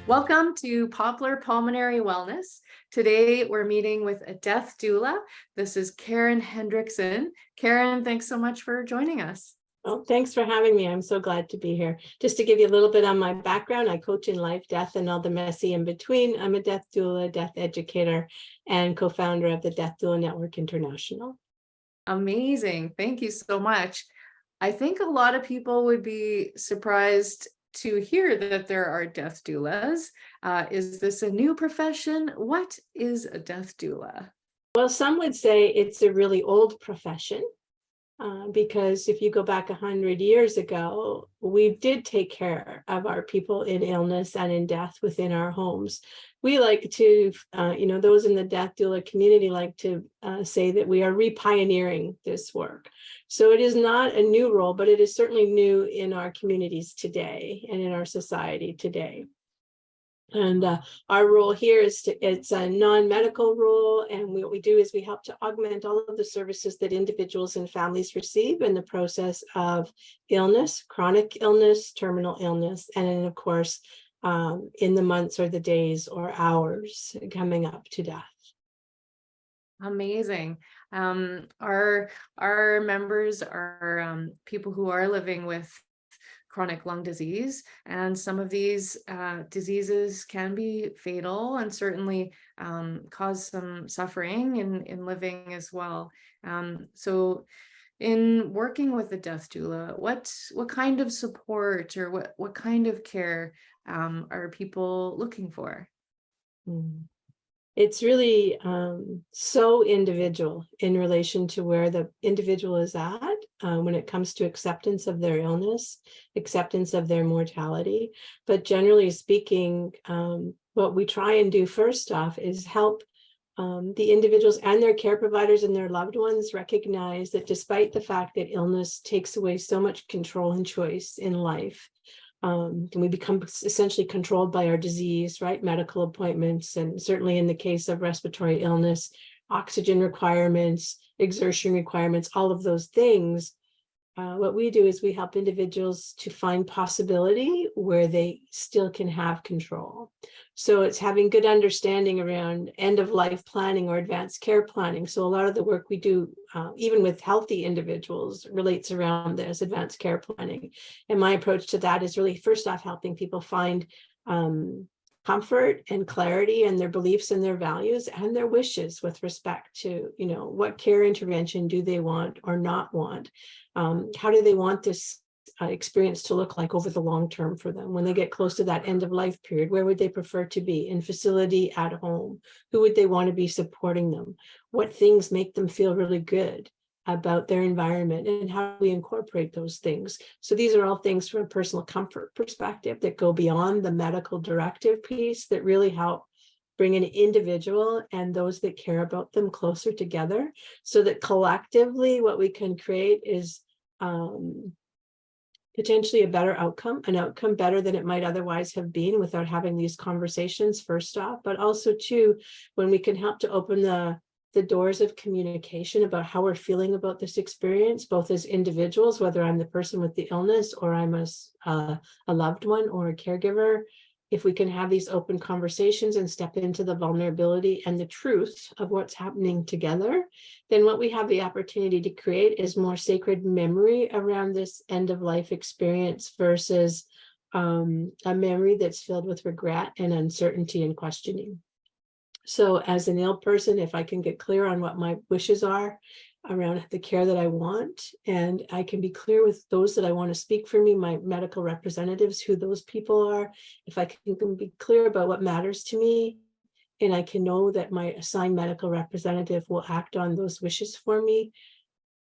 Welcome to Poplar Pulmonary Wellness. Today we're meeting with a death doula. This is Karen Hendrickson. Karen, thanks so much for joining us. Well, thanks for having me. I'm so glad to be here. Just to give you a little bit on my background, I coach in life, death, and all the messy in between. I'm a death doula, death educator, and co-founder of the Death Doula Network International. Amazing. Thank you so much. I think a lot of people would be surprised to hear that there are death doulas. Is this a new profession? What is a death doula? Well, some would say it's a really old profession. Because if you go back 100 years ago, we did take care of our people in illness and in death within our homes. We like to, those in the death doula community like to say that we are re-pioneering this work. So it is not a new role, but it is certainly new in our communities today and in our society today. And our role here it's a non-medical role. And what we do is we help to augment all of the services that individuals and families receive in the process of illness, chronic illness, terminal illness, and then, of course, in the months or the days or hours coming up to death. Amazing. Our members are people who are living with chronic lung disease, and some of these diseases can be fatal and certainly cause some suffering in living as well. So in working with a death doula, what kind of support or what kind of care are people looking for? It's really so individual in relation to where the individual is at when it comes to acceptance of their illness, acceptance of their mortality. But generally speaking, what we try and do first off is help the individuals and their care providers and their loved ones recognize that despite the fact that illness takes away so much control and choice in life, and we become essentially controlled by our disease, right? Medical appointments, and certainly in the case of respiratory illness, oxygen requirements, exertion requirements, all of those things. What we do is we help individuals to find possibility where they still can have control. So it's having good understanding around end of life planning or advanced care planning. So a lot of the work we do, even with healthy individuals, relates around this advanced care planning. And my approach to that is really first off helping people find comfort and clarity in their beliefs and their values and their wishes with respect to, what care intervention do they want or not want? How do they want this experience to look like over the long term for them? When they get close to that end of life period, where would they prefer to be? In facility, at home? Who would they want to be supporting them? What things make them feel really good about their environment, and how do we incorporate those things? So these are all things from a personal comfort perspective that go beyond the medical directive piece that really help bring an individual and those that care about them closer together, so that collectively what we can create is potentially a better outcome, an outcome better than it might otherwise have been without having these conversations first off, but also too, when we can help to open the doors of communication about how we're feeling about this experience, both as individuals, whether I'm the person with the illness or I'm a loved one or a caregiver. If we can have these open conversations and step into the vulnerability and the truth of what's happening together, then what we have the opportunity to create is more sacred memory around this end of life experience versus a memory that's filled with regret and uncertainty and questioning. So as an ill person, if I can get clear on what my wishes are around the care that I want, and I can be clear with those that I want to speak for me, my medical representatives, who those people are, if I can be clear about what matters to me, and I can know that my assigned medical representative will act on those wishes for me,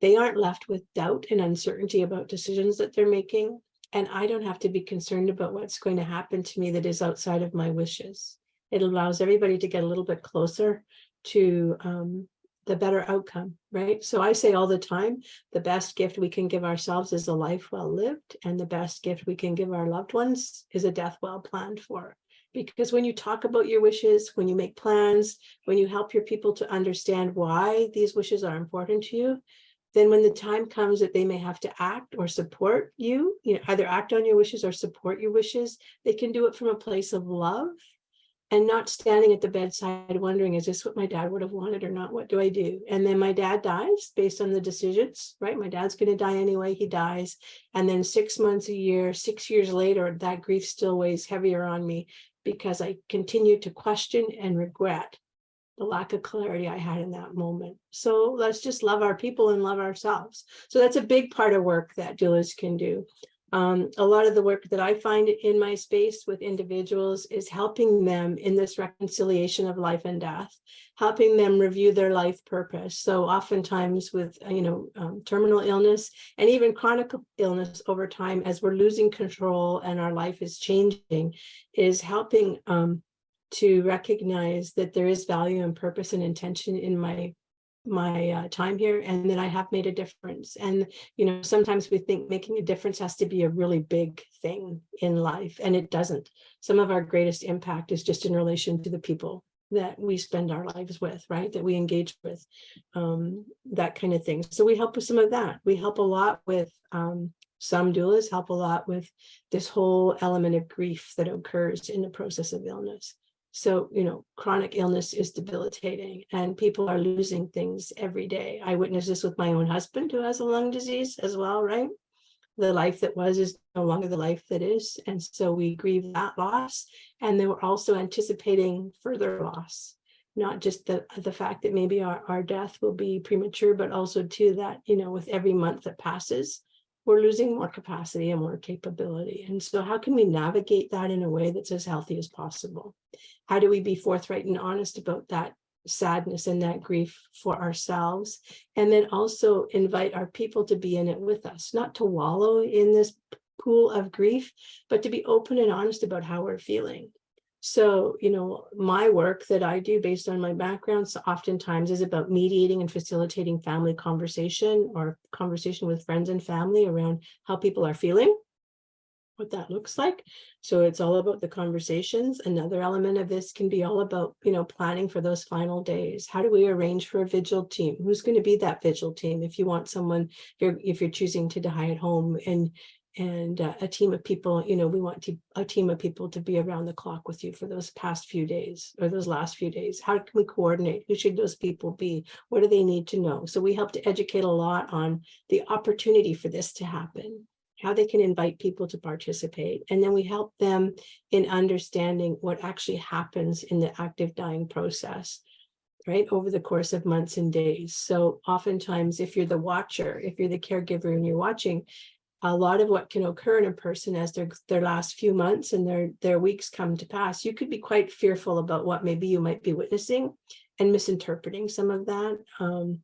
they aren't left with doubt and uncertainty about decisions that they're making. And I don't have to be concerned about what's going to happen to me that is outside of my wishes. It allows everybody to get a little bit closer to the better outcome, right? So I say all the time, the best gift we can give ourselves is a life well lived, and the best gift we can give our loved ones is a death well planned for. Because when you talk about your wishes, when you make plans, when you help your people to understand why these wishes are important to you, then when the time comes that they may have to act or support you, either act on your wishes or support your wishes, they can do it from a place of love and not standing at the bedside wondering, is this what my dad would have wanted or not? What do I do? And then my dad dies based on the decisions, right? My dad's going to die anyway. He dies. And then 6 months, a year, 6 years later, that grief still weighs heavier on me because I continue to question and regret the lack of clarity I had in that moment. So let's just love our people and love ourselves. So that's a big part of work that doulas can do. A lot of the work that I find in my space with individuals is helping them in this reconciliation of life and death, helping them review their life purpose. So oftentimes with, terminal illness and even chronic illness over time, as we're losing control and our life is changing, is helping to recognize that there is value and purpose and intention in my time here, and that I have made a difference. And sometimes we think making a difference has to be a really big thing in life, and it doesn't. Some of our greatest impact is just in relation to the people that we spend our lives with, right, that we engage with, that kind of thing. So we help with some of that. We help a lot with some doulas help a lot with this whole element of grief that occurs in the process of illness. So, chronic illness is debilitating and people are losing things every day. I witnessed this with my own husband who has a lung disease as well, right? The life that was is no longer the life that is. And so we grieve that loss. And then we're also anticipating further loss, not just the fact that maybe our death will be premature, but also too that, with every month that passes, we're losing more capacity and more capability. And so how can we navigate that in a way that's as healthy as possible? How do we be forthright and honest about that sadness and that grief for ourselves? And then also invite our people to be in it with us, not to wallow in this pool of grief, but to be open and honest about how we're feeling. So, my work that I do based on my background oftentimes is about mediating and facilitating family conversation or conversation with friends and family around how people are feeling, what that looks like. So it's all about the conversations. Another element of this can be all about, planning for those final days. How do we arrange for a vigil team? Who's going to be that vigil team? If you want someone, if you're choosing to die at home and a team of people, we want a team of people to be around the clock with you for those past few days or those last few days. How can we coordinate? Who should those people be? What do they need to know? So we help to educate a lot on the opportunity for this to happen, how they can invite people to participate. And then we help them in understanding what actually happens in the active dying process, right, over the course of months and days. So oftentimes, if you're the watcher, if you're the caregiver and you're watching, a lot of what can occur in a person as their last few months and their weeks come to pass, you could be quite fearful about what maybe you might be witnessing and misinterpreting some of that.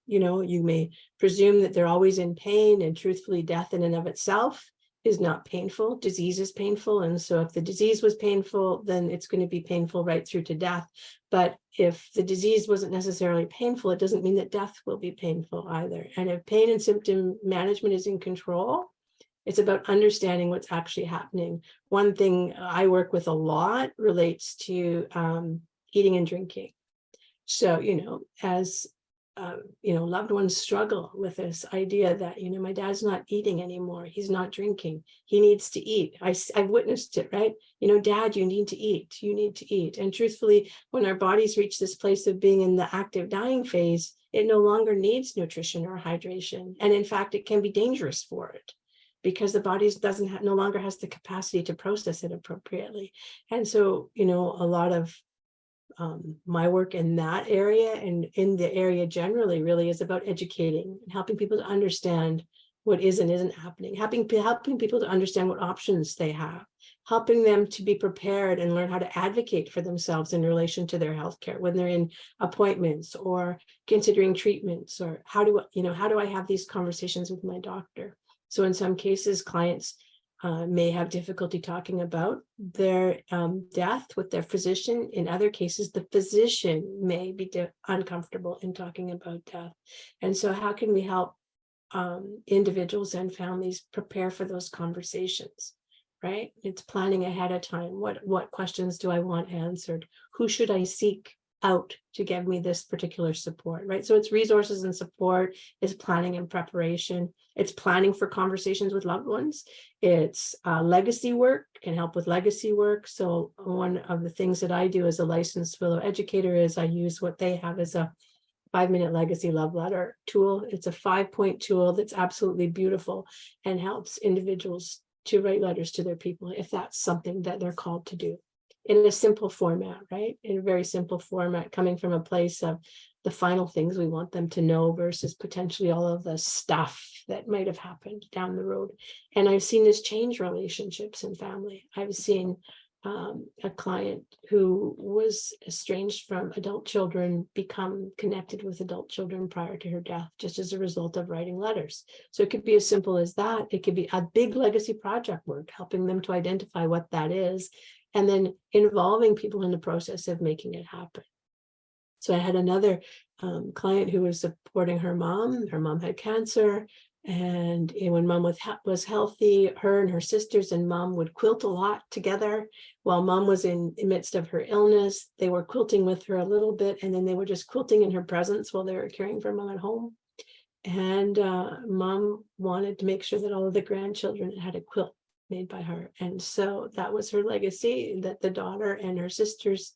You may presume that they're always in pain, and truthfully, death in and of itself is not painful. Disease is painful. And so if the disease was painful, then it's going to be painful right through to death. But if the disease wasn't necessarily painful, it doesn't mean that death will be painful either. And if pain and symptom management is in control, it's about understanding what's actually happening. One thing I work with a lot relates to eating and drinking. So, as loved ones struggle with this idea that, my dad's not eating anymore. He's not drinking. He needs to eat. I've witnessed it, right? Dad, you need to eat. You need to eat. And truthfully, when our bodies reach this place of being in the active dying phase, it no longer needs nutrition or hydration. And in fact, it can be dangerous for it, because the body no longer has the capacity to process it appropriately. And so, a lot of my work in that area and in the area generally really is about educating and helping people to understand what is and isn't happening, helping people to understand what options they have, helping them to be prepared and learn how to advocate for themselves in relation to their healthcare when they're in appointments or considering treatments, or how do I have these conversations with my doctor. So in some cases, clients may have difficulty talking about their death with their physician. In other cases, the physician may be uncomfortable in talking about death. And so how can we help individuals and families prepare for those conversations, right? It's planning ahead of time. What questions do I want answered? Who should I seek out to give me this particular support, right? So it's resources and support, it's planning and preparation, it's planning for conversations with loved ones, it's legacy work, can help with legacy work. So one of the things that I do as a licensed willow educator is I use what they have as a 5-minute legacy love letter tool. It's a 5-point tool that's absolutely beautiful and helps individuals to write letters to their people if that's something that they're called to do in a simple format, right? In a very simple format, coming from a place of the final things we want them to know versus potentially all of the stuff that might have happened down the road. And I've seen this change relationships in family. I've seen a client who was estranged from adult children become connected with adult children prior to her death, just as a result of writing letters. So it could be as simple as that. It could be a big legacy project work, helping them to identify what that is, and then involving people in the process of making it happen. So I had another client who was supporting her mom. Her mom had cancer. And when mom was healthy, her and her sisters and mom would quilt a lot together. While mom was in the midst of her illness, they were quilting with her a little bit, and then they were just quilting in her presence while they were caring for mom at home. And mom wanted to make sure that all of the grandchildren had a quilt made by her. And so that was her legacy, that the daughter and her sisters,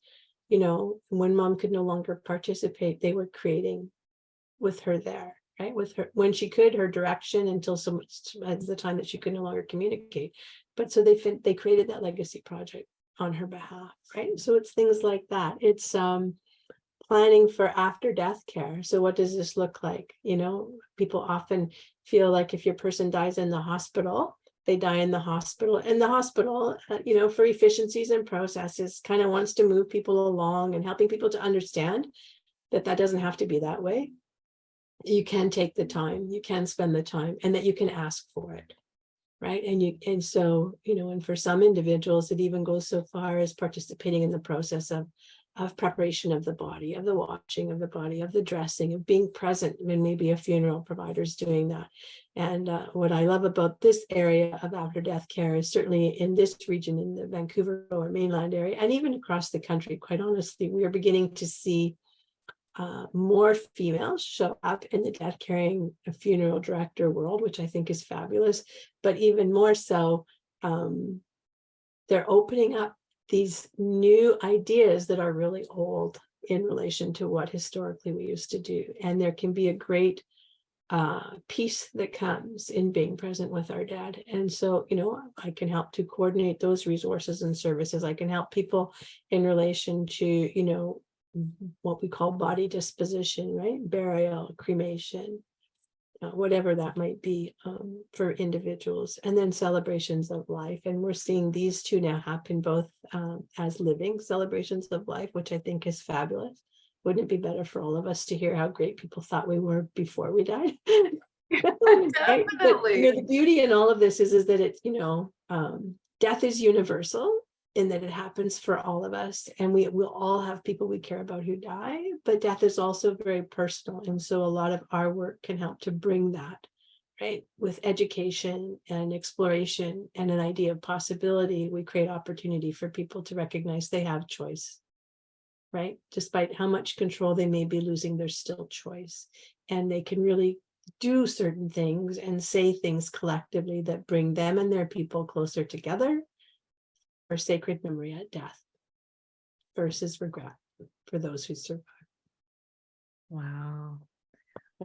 you know, when mom could no longer participate, they were creating with her there. Right, with her when she could, her direction until so much at the time that she could no longer communicate. But so they created that legacy project on her behalf, right? So it's things like that. It's planning for after death care. So what does this look like? You know, people often feel like if your person dies in the hospital, they die in the hospital, and the hospital, you know, for efficiencies and processes, kind of wants to move people along and helping people to understand that that doesn't have to be that way. You can take the time, you can spend the time, and that you can ask for it, right? And so, you know, and for some individuals, it even goes so far as participating in the process of preparation of the body, of the washing of the body, of the dressing, of being present when maybe a funeral provider is doing that. And what I love about this area of after death care is certainly in this region, in the Vancouver or mainland area, and even across the country, quite honestly, we are beginning to see more females show up in the death caring funeral director world, which I think is fabulous. But even more so, they're opening up these new ideas that are really old in relation to what historically we used to do. And there can be a great peace that comes in being present with our dead. And so, you know, I can help to coordinate those resources and services. I can help people in relation to, you know, what we call body disposition, right? Burial, cremation, whatever that might be for individuals, and then celebrations of life. And we're seeing these two now happen both as living celebrations of life, which I think is fabulous. Wouldn't it be better for all of us to hear how great people thought we were before we died? Right? But you know, the beauty in all of this is that it's, you know, death is universal in that it happens for all of us, and we will all have people we care about who die, but death is also very personal. And so a lot of our work can help to bring that, right? With education and exploration and an idea of possibility, we create opportunity for people to recognize they have choice, right? Despite how much control they may be losing, there's still choice. And they can really do certain things and say things collectively that bring them and their people closer together, or sacred memory at death versus regret for those who survive. Wow.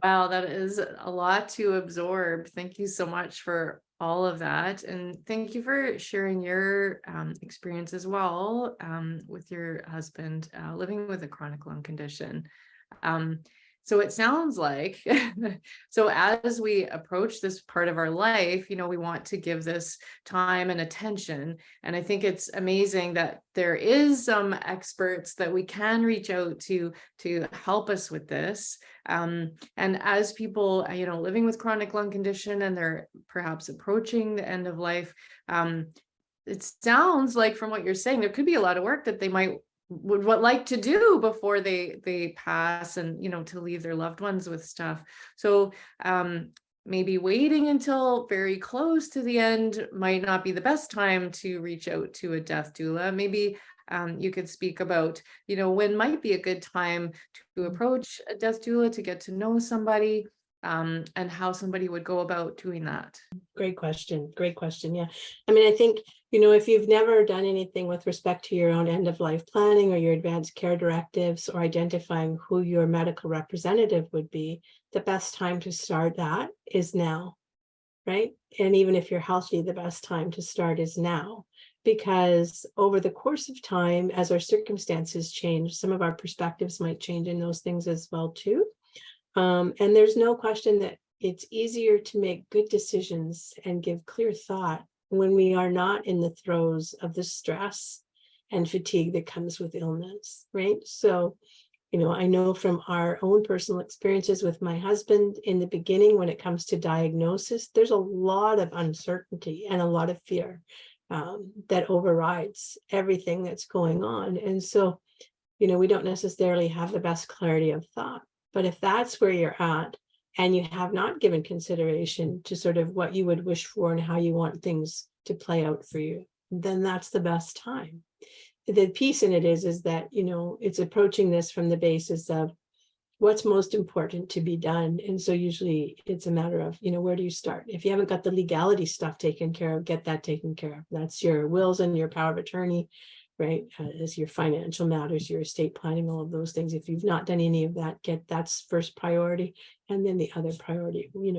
Wow, that is a lot to absorb. Thank you so much for all of that. And thank you for sharing your experience as well with your husband living with a chronic lung condition. So it sounds like, so as we approach this part of our life, you know, we want to give this time and attention. And I think it's amazing that there is some experts that we can reach out to help us with this. And as people, you know, living with chronic lung condition and they're perhaps approaching the end of life, it sounds like from what you're saying, there could be a lot of work that they would like to do before they pass, and you know, to leave their loved ones with stuff. So maybe waiting until very close to the end might not be the best time to reach out to a death doula. Maybe you could speak about, when might be a good time to approach a death doula to get to know somebody, and how somebody would go about doing that. Great question. Great question. Yeah. I mean, I think, if you've never done anything with respect to your own end of life planning or your advanced care directives or identifying who your medical representative would be, the best time to start that is now, right? And even if you're healthy, the best time to start is now, because over the course of time, as our circumstances change, some of our perspectives might change in those things as well too. And there's no question that it's easier to make good decisions and give clear thought when we are not in the throes of the stress and fatigue that comes with illness, right? So, I know from our own personal experiences with my husband in the beginning, when it comes to diagnosis, there's a lot of uncertainty and a lot of fear that overrides everything that's going on. And so, we don't necessarily have the best clarity of thought. But if that's where you're at and you have not given consideration to sort of what you would wish for and how you want things to play out for you, then that's the best time. The piece in it is that, it's approaching this from the basis of what's most important to be done. And so usually it's a matter of, where do you start? If you haven't got the legality stuff taken care of, get that taken care of. That's your wills and your power of attorney, right? As your financial matters, your estate planning, all of those things. If you've not done any of that, that's first priority. And then the other priority, we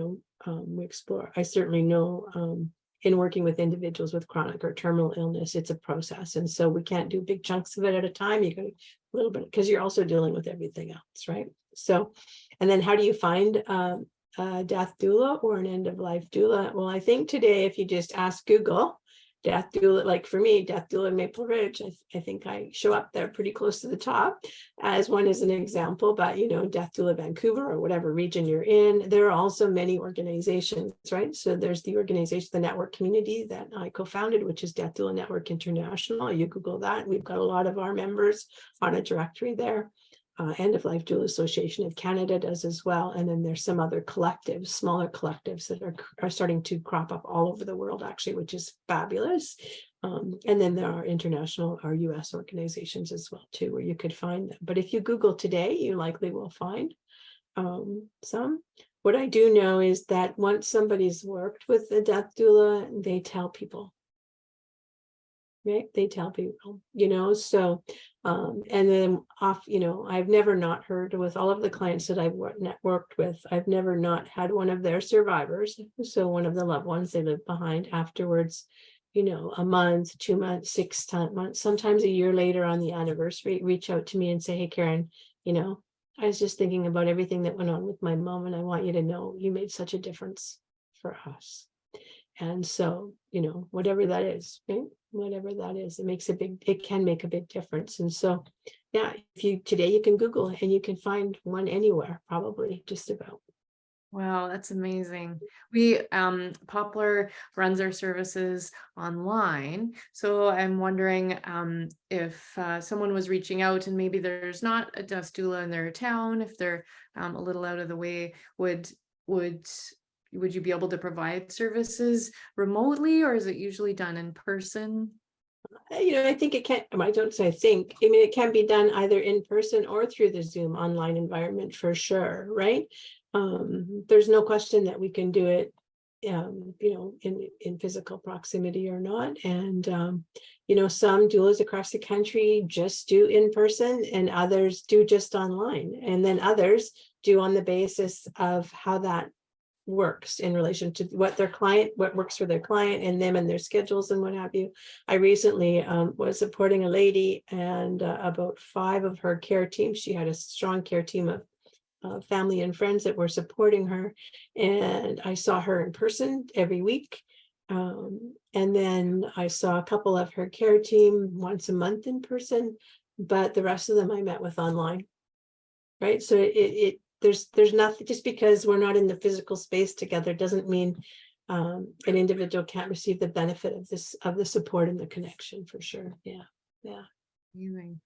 explore. I certainly know in working with individuals with chronic or terminal illness, it's a process. And so we can't do big chunks of it at a time. You got a little bit, because you're also dealing with everything else, right? So, and then how do you find a death doula or an end of life doula? Well, I think today, if you just ask Google, death doula, like for me, death doula Maple Ridge, I think I show up there pretty close to the top as one as an example, but death doula Vancouver or whatever region you're in, there are also many organizations, right? So there's the organization, the network community that I co-founded, which is Death Doula Network International. You Google that, we've got a lot of our members on a directory there. End of Life Doula Association of Canada does as well. And then there's some other collectives, smaller collectives that are starting to crop up all over the world, actually, which is fabulous. And then there are international or US organizations as well, too, where you could find them. But if you Google today, you likely will find some. What I do know is that once somebody's worked with a death doula, they tell people. Right? They tell people, so, and then I've never not heard with all of the clients that I've worked with, I've never not had one of their survivors. So one of the loved ones they live behind afterwards, a month, 2 months, 6 months, sometimes a year later on the anniversary, reach out to me and say, hey, Karen, I was just thinking about everything that went on with my mom, and I want you to know you made such a difference for us. And so, whatever that is, right? Whatever that is, it can make a big difference. And so, yeah, today you can Google and you can find one anywhere, probably just about. Wow, that's amazing. Poplar runs our services online. So I'm wondering if someone was reaching out and maybe there's not a death doula in their town, if they're a little out of the way, would you be able to provide services remotely, or is it usually done in person? I think it can, I don't say I think, I mean, it can be done either in person or through the Zoom online environment for sure, right? There's no question that we can do it, in physical proximity or not. And, some doulas across the country just do in person and others do just online. And then others do on the basis of how that works in relation to what works for their client and them and their schedules and what have you. I recently was supporting a lady and about 5 of her care team. She had a strong care team of family and friends that were supporting her. And I saw her in person every week. And then I saw a couple of her care team once a month in person, but the rest of them I met with online. Right. So there's nothing, just because we're not in the physical space together doesn't mean an individual can't receive the benefit of the support and the connection for sure. Yeah. Amazing.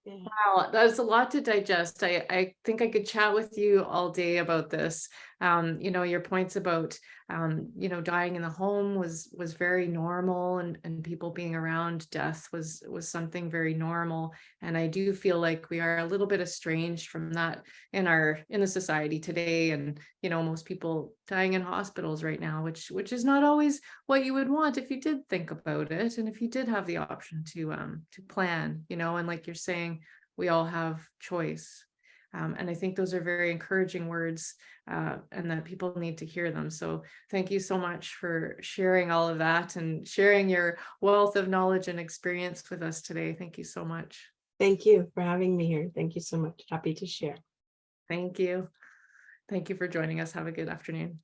Yeah. Wow, that's a lot to digest. I think I could chat with you all day about this. Your points about dying in the home was very normal, and people being around death was something very normal. And I do feel like we are a little bit estranged from that in the society today. And most people dying in hospitals right now, which is not always what you would want if you did think about it, and if you did have the option to plan, and like you're saying, we all have choice. And I think those are very encouraging words, and that people need to hear them. So thank you so much for sharing all of that and sharing your wealth of knowledge and experience with us today. Thank you so much. Thank you for having me here. Thank you so much. Happy to share. Thank you. Thank you for joining us. Have a good afternoon.